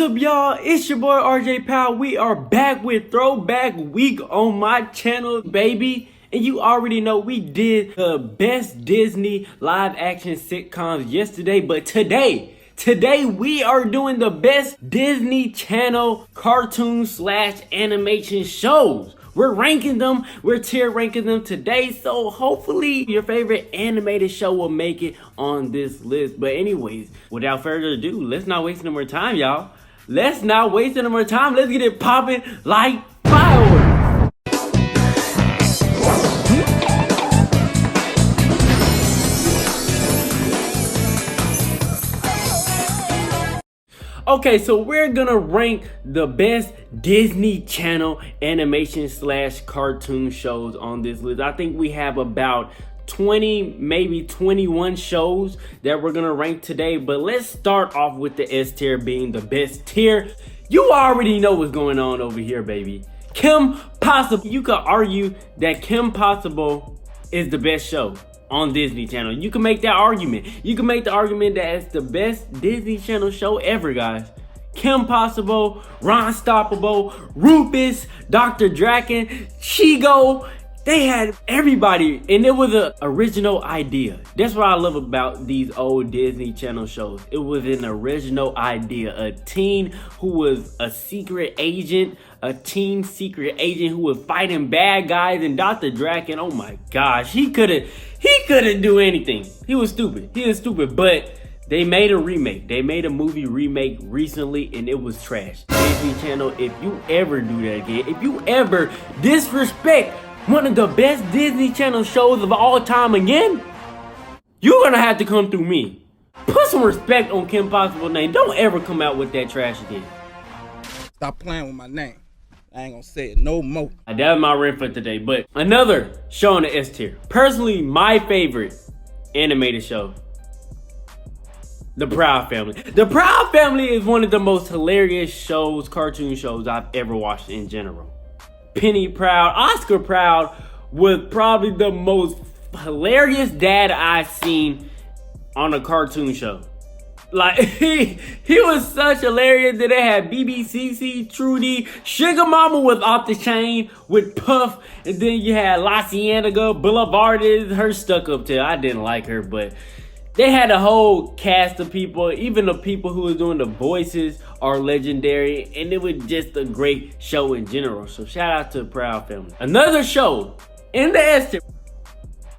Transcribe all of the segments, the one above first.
up, y'all? It's your boy RJ Powell. We are back with Throwback Week on my channel, baby. And you already know we did the best Disney live action sitcoms yesterday, but today we are doing the best Disney Channel cartoon / animation shows. We're ranking them, we're tier ranking them today, so hopefully your favorite animated show will make it on this list. But anyways, without further ado, let's not waste no more time, y'all. Let's not waste no more time. Let's get it popping like fireworks. Okay, so we're gonna rank the best Disney Channel animation / cartoon shows on this list. I think we have about 20, maybe 21 shows that we're gonna rank today, but let's start off with the S tier being the best tier. You already know what's going on over here, baby. Kim Possible. You could argue that Kim Possible is the best show on Disney Channel. You can make that argument. You can make the argument that it's the best Disney Channel show ever, guys. Kim Possible, Ron Stoppable, Rufus, Dr. Draken, Chigo. They had everybody, and it was an original idea. That's what I love about these old Disney Channel shows. It was an original idea. A teen who was a secret agent, a teen secret agent who was fighting bad guys, and Dr. Draken, oh my gosh, he couldn't do anything. He was stupid, but they made a remake. They made a movie remake recently, and it was trash. Disney Channel, if you ever do that again, if you ever disrespect one of the best Disney Channel shows of all time again, you're gonna have to come through me. Put some respect on Kim Possible's name. Don't ever come out with that trash again. Stop playing with my name. I ain't gonna say it no more. That's my rant for today. But another show on the S tier. Personally, my favorite animated show, The Proud Family. The Proud Family is one of the most hilarious shows, cartoon shows I've ever watched in general. Penny Proud, Oscar Proud was probably the most hilarious dad I've seen on a cartoon show. Like, he was such hilarious that they had BBCC, Trudy, Sugar Mama was off the chain with Puff, and then you had La Cienega, Boulevard is her stuck up tail. I didn't like her, but they had a whole cast of people. Even the people who were doing the voices are legendary, and it was just a great show in general. So shout out to the Proud Family. Another show in the S tier.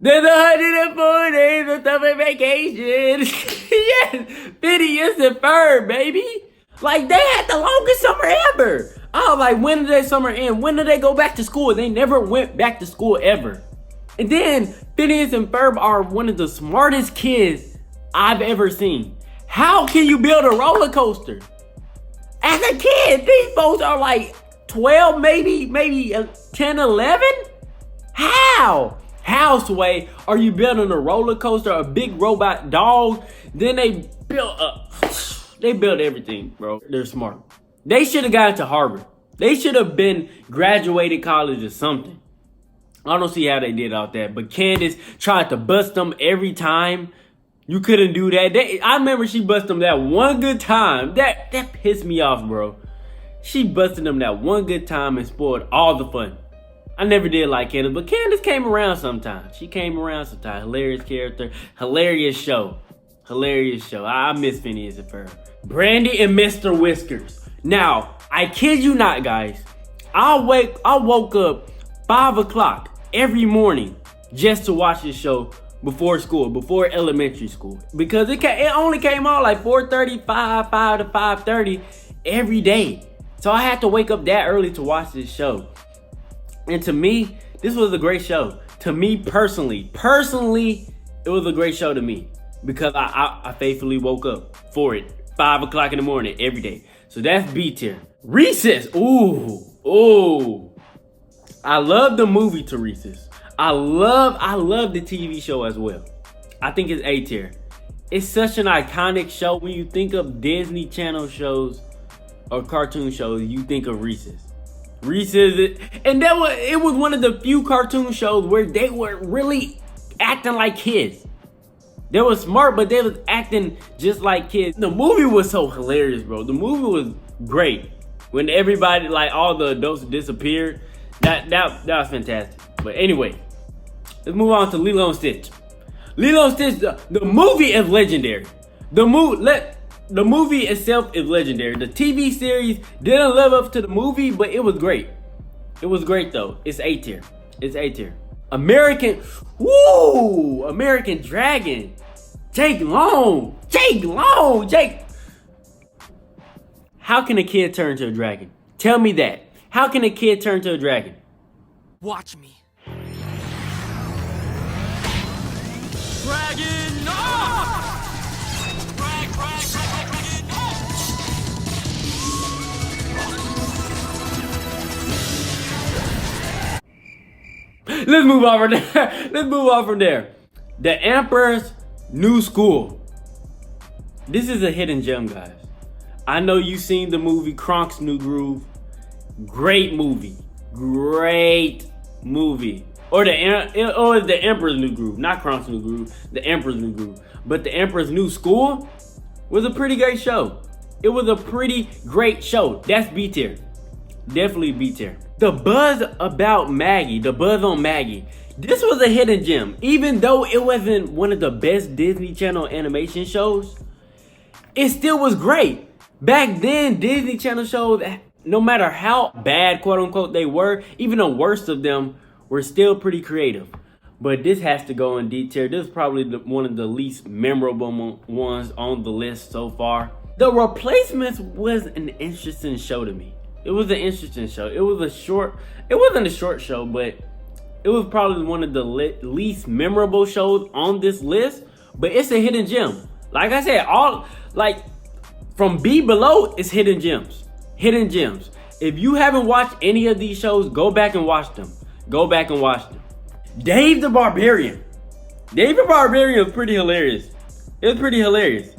There's 104 days of summer vacation. Yes, Phineas and Ferb, baby. Like, they had the longest summer ever. I was like, when did that summer end? When did they go back to school? They never went back to school ever. And then Phineas and Ferb are one of the smartest kids I've ever seen. How can you build a roller coaster? As a kid, these folks are like 12, maybe 10, 11? How? How, Sway, are you building a roller coaster, a big robot dog? Then they built everything, bro. They're smart. They should have got to Harvard. They should have been graduated college or something. I don't see how they did out that. But Candace tried to bust them every time. You couldn't do that. I remember she busted them that one good time. That pissed me off, bro. She busted them that one good time and spoiled all the fun. I never did like Candace, but Candace came around sometimes. She came around sometimes. Hilarious character. Hilarious show. Hilarious show. I miss Phineas and Ferb. Brandy and Mr. Whiskers. Now, I kid you not, guys. I woke up 5 o'clock every morning just to watch this show before school, before elementary school. Because it only came on like 4:35, 5 to 5:30 every day. So I had to wake up that early to watch this show. And to me, this was a great show. To me personally, it was a great show to me. Because I faithfully woke up for it. 5 o'clock in the morning every day. So that's B tier. Recess. Ooh. I love the movie to Recess. I love the TV show as well. I think it's A tier. It's such an iconic show. When you think of Disney Channel shows or cartoon shows, you think of Recess. Recess, and it was one of the few cartoon shows where they were really acting like kids. They were smart, but they was acting just like kids. The movie was so hilarious, bro. The movie was great. When everybody, like all the adults disappeared, that was fantastic. But anyway, let's move on to Lilo and Stitch. Lilo and Stitch, the movie is legendary. The movie itself is legendary. The TV series didn't live up to the movie, but it was great. It was great though. It's A tier. It's A tier. American Dragon. Jake Long. How can a kid turn to a dragon? Tell me that. How can a kid turn to a dragon? Watch me. Dragon off! Dragon off! Let's move on from there. The Emperor's New School. This is a hidden gem, guys. I know you've seen the movie Kronk's New Groove. Great movie. Or the Emperor's New Groove. Not Kronk's New Groove. The Emperor's New Groove. But the Emperor's New School was a pretty great show. It was a pretty great show. That's B tier. Definitely B tier. The buzz on Maggie. This was a hidden gem. Even though it wasn't one of the best Disney Channel animation shows, it still was great. Back then, Disney Channel shows, no matter how bad, quote unquote, they were, even the worst of them were still pretty creative. But this has to go in D tier. This is probably one of the least memorable ones on the list so far. The Replacements was an interesting show to me. It was an interesting show. It wasn't a short show, but it was probably one of the least memorable shows on this list. But it's a hidden gem. Like I said, from B below is hidden gems. Hidden gems. If you haven't watched any of these shows, go back and watch them. Dave the Barbarian. Dave the Barbarian was pretty hilarious. It was pretty hilarious.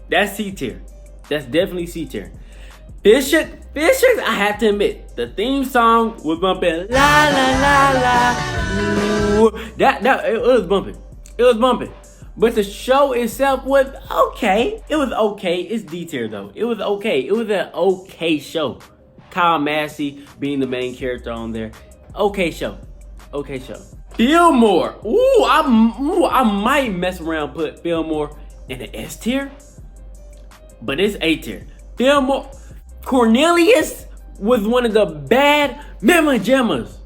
That's C tier. That's definitely C tier. Fisher, I have to admit, the theme song was bumping. La la la la. Ooh. It was bumping. But the show itself was okay. It was okay. It's D tier though. It was okay. It was an okay show. Kyle Massey being the main character on there. Okay show. Fillmore. I might mess around and put Fillmore in the S tier, but it's A tier. Fillmore. Cornelius was one of the bad Mama Gemmas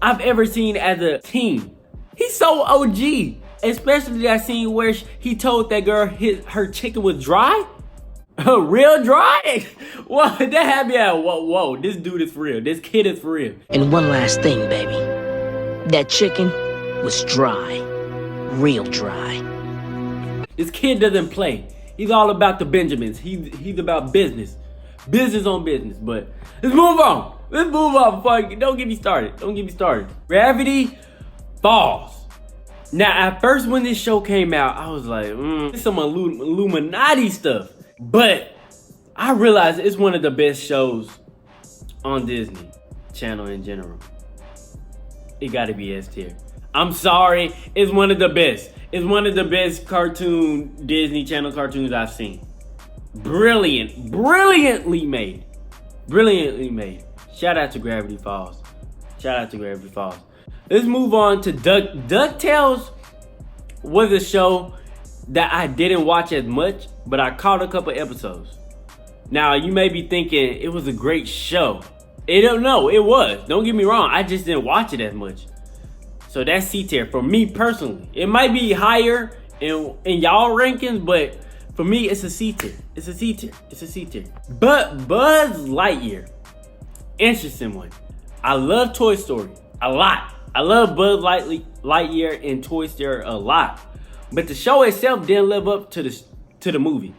I've ever seen as a teen. He's so OG. Especially that scene where he told that girl her chicken was dry. Real dry? Well, that had me at, whoa, this dude is for real. This kid is for real. And one last thing, baby. That chicken was dry. Real dry. This kid doesn't play. He's all about the Benjamins. He's about business. Business on business. But let's move on. Don't get me started. Gravity Falls. Now, at first when this show came out, I was like, this is some Illuminati stuff. But I realized it's one of the best shows on Disney Channel in general. It gotta be S tier. I'm sorry, it's one of the best. It's one of the best Disney Channel cartoons I've seen. Brilliantly made. Shout out to Gravity Falls. Let's move on to DuckTales. Was a show that I didn't watch as much, but I caught a couple episodes. Now, you may be thinking it was a great show. It was. Don't get me wrong. I just didn't watch it as much. So that's C tier for me personally. It might be higher in y'all rankings, but for me, it's a C tier. But Buzz Lightyear, interesting one. I love Toy Story a lot. I love Buzz Lightyear and Toy Story a lot. But the show itself didn't live up to the movie.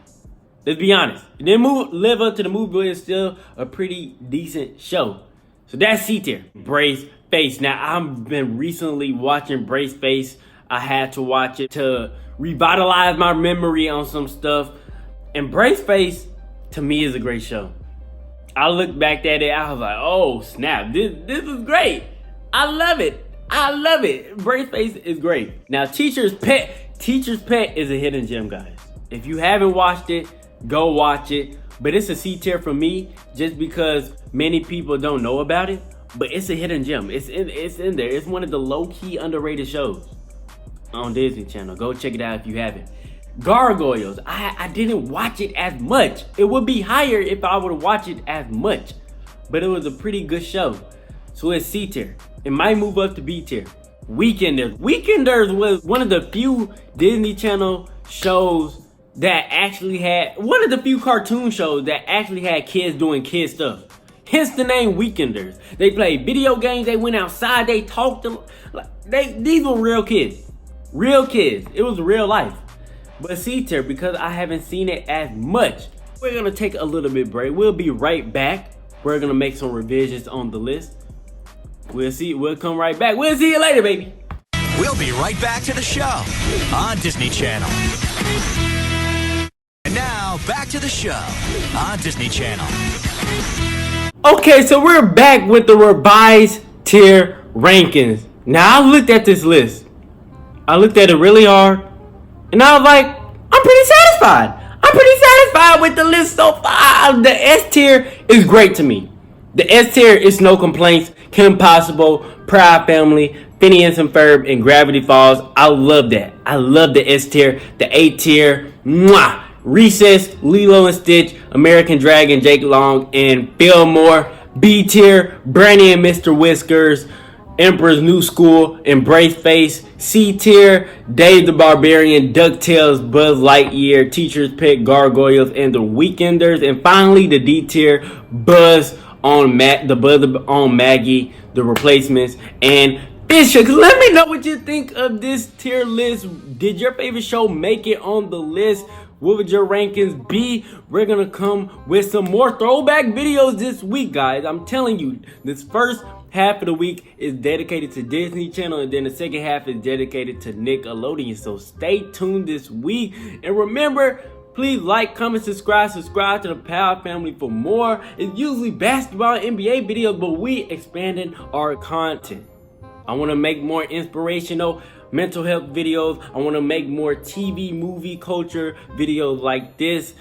Let's be honest. It didn't live up to the movie, but it's still a pretty decent show. So that's C tier. Braceface. Now, I've been recently watching Braceface. I had to watch it to revitalize my memory on some stuff. And Braceface, to me, is a great show. I looked back at it, I was like, oh, snap. This is great. I love it. Braceface is great. Now, Teacher's Pet is a hidden gem, guys. If you haven't watched it, go watch it. but it's a C tier for me just because many people don't know about it. But it's a hidden gem. It's in there. It's one of the low-key underrated shows on Disney Channel. Go check it out if you haven't. Gargoyles. I didn't watch it as much. It would be higher if I would watch it as much. But it was a pretty good show. So it's C tier. It might move up to B tier. Weekenders. Weekenders was one of the few Disney Channel shows that actually had, one of the few cartoon shows that actually had kids doing kid stuff. Hence the name Weekenders. They played video games, they went outside, they talked, these were real kids. Real kids. It was real life. But C tier, because I haven't seen it as much, we're gonna take a little bit break. We'll be right back. We're gonna make some revisions on the list. We'll come right back. We'll see you later, baby. We'll be right back to the show on Disney Channel. And now, back to the show on Disney Channel. Okay, so we're back with the revised tier rankings. Now, I looked at this list. I looked at it really hard. And I was like, I'm pretty satisfied. I'm pretty satisfied with the list so far. The S tier is great to me. The S tier is no complaints. Kim Possible, Proud Family, Phineas and Ferb, and Gravity Falls. I love that. I love the S tier. The A tier, mwah. Recess, Lilo and Stitch, American Dragon, Jake Long, and Fillmore. B tier, Brandy and Mr. Whiskers, Emperor's New School, and Braceface. C tier, Dave the Barbarian, DuckTales, Buzz Lightyear, Teacher's Pet, Gargoyles, and the Weekenders. And finally, the D tier, Buzz on Maggie, The Replacements, and Fisher. Let me know what you think of this tier list. Did your favorite show make it on the list? What would your rankings be? We're gonna come with some more throwback videos this week, guys. I'm telling you, this first half of the week is dedicated to Disney Channel, and then the second half is dedicated to Nickelodeon. So stay tuned this week. And remember, please like, comment, subscribe to the Powell family for more. It's usually basketball, NBA videos, but we expanding our content. I want to make more inspirational mental health videos. I want to make more TV, movie, culture videos like this.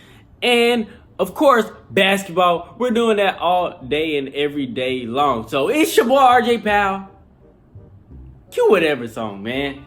And of course, basketball. We're doing that all day and every day long. So it's your boy RJ Powell. Cue whatever song, man.